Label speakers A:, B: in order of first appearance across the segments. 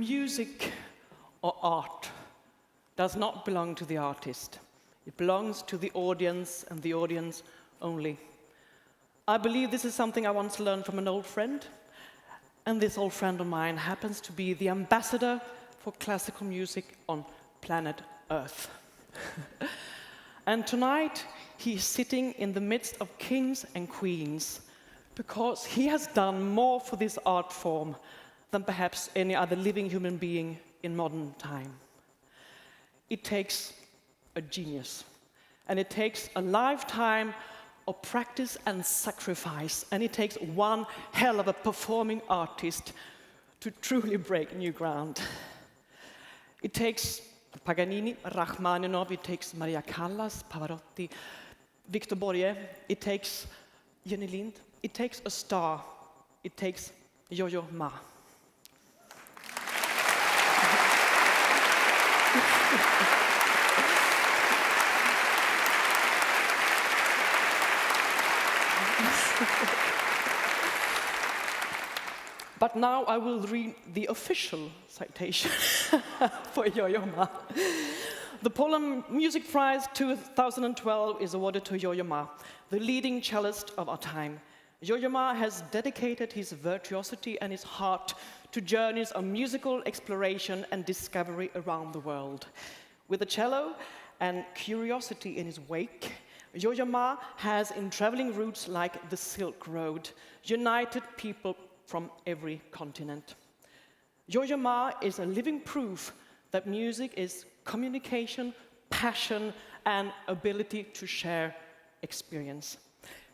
A: Music or art does not belong to the artist. It belongs to the audience and the audience only. I believe this is something I once learned from an old friend, and this old friend of mine happens to be the ambassador for classical music on planet Earth. And tonight, he is sitting in the midst of kings and queens because he has done more for this art form than perhaps any other living human being in modern time. It takes a genius, and it takes a lifetime of practice and sacrifice, and it takes one hell of a performing artist to truly break new ground. It takes Paganini, Rachmaninoff, it takes Maria Callas, Pavarotti, Victor Borge, it takes Jenny Lind, it takes a star, it takes Yo-Yo Ma. But now I will read the official citation for Yo-Yo Ma. The Poland Music Prize 2012 is awarded to Yo-Yo Ma, the leading cellist of our time. Yo-Yo Ma has dedicated his virtuosity and his heart to journeys of musical exploration and discovery around the world. With a cello and curiosity in his wake, Yo-Yo Ma has, in traveling routes like the Silk Road, united people from every continent. Yo-Yo Ma is a living proof that music is communication, passion, and ability to share experience.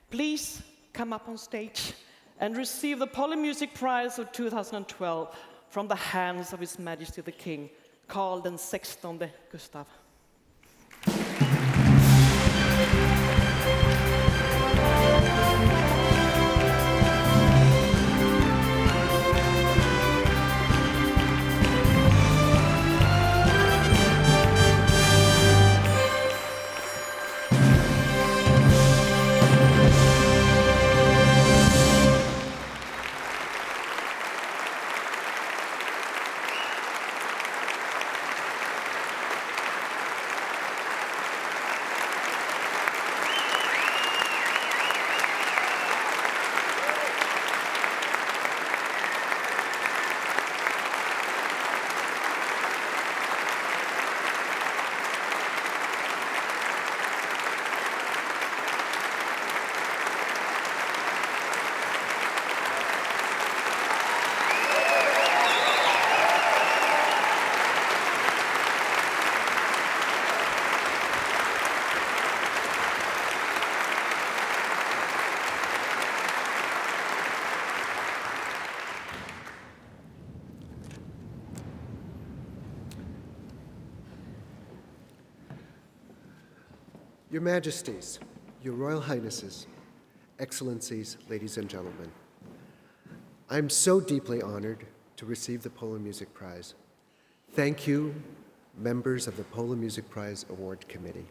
A: Please come up on stage and receive the Poland Music Prize of 2012 from the hands of His Majesty the King, Carl XVI Gustaf.
B: Your Majesties, Your Royal Highnesses, Excellencies, ladies and gentlemen, I'm so deeply honored to receive the Poland Music Prize. Thank you, members of the Poland Music Prize Award Committee.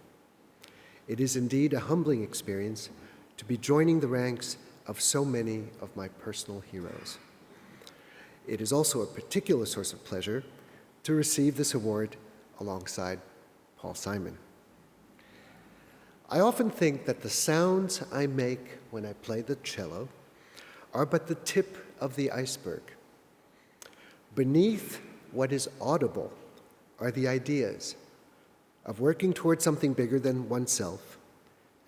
B: It is indeed a humbling experience to be joining the ranks of so many of my personal heroes. It is also a particular source of pleasure to receive this award alongside Paul Simon. I often think that the sounds I make when I play the cello are but the tip of the iceberg. Beneath what is audible are the ideas of working towards something bigger than oneself,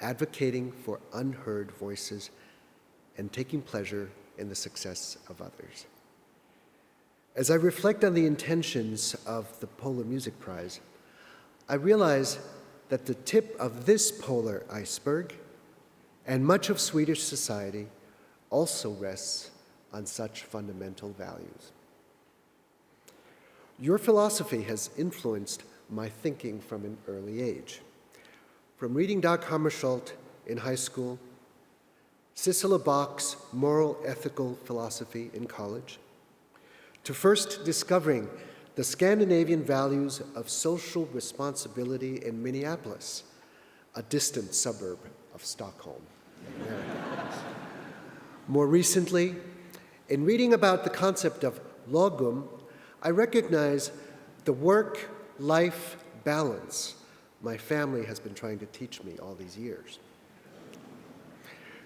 B: advocating for unheard voices, and taking pleasure in the success of others. As I reflect on the intentions of the Poland Music Prize, I realize that the tip of this polar iceberg and much of Swedish society also rests on such fundamental values. Your philosophy has influenced my thinking from an early age. From reading Dag Hammarskjöld in high school, Cicely Bach's moral ethical philosophy in college, to first discovering the Scandinavian values of social responsibility in Minneapolis, a distant suburb of Stockholm, America. More recently, in reading about the concept of lagom, I recognize the work-life balance my family has been trying to teach me all these years.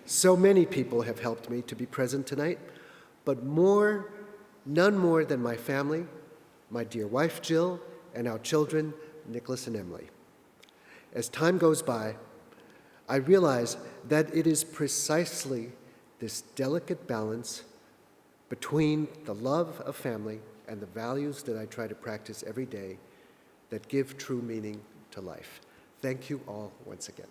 B: So many people have helped me to be present tonight, but none more than my family, my dear wife Jill, and our children, Nicholas and Emily. As time goes by, I realize that it is precisely this delicate balance between the love of family and the values that I try to practice every day that give true meaning to life. Thank you all once again.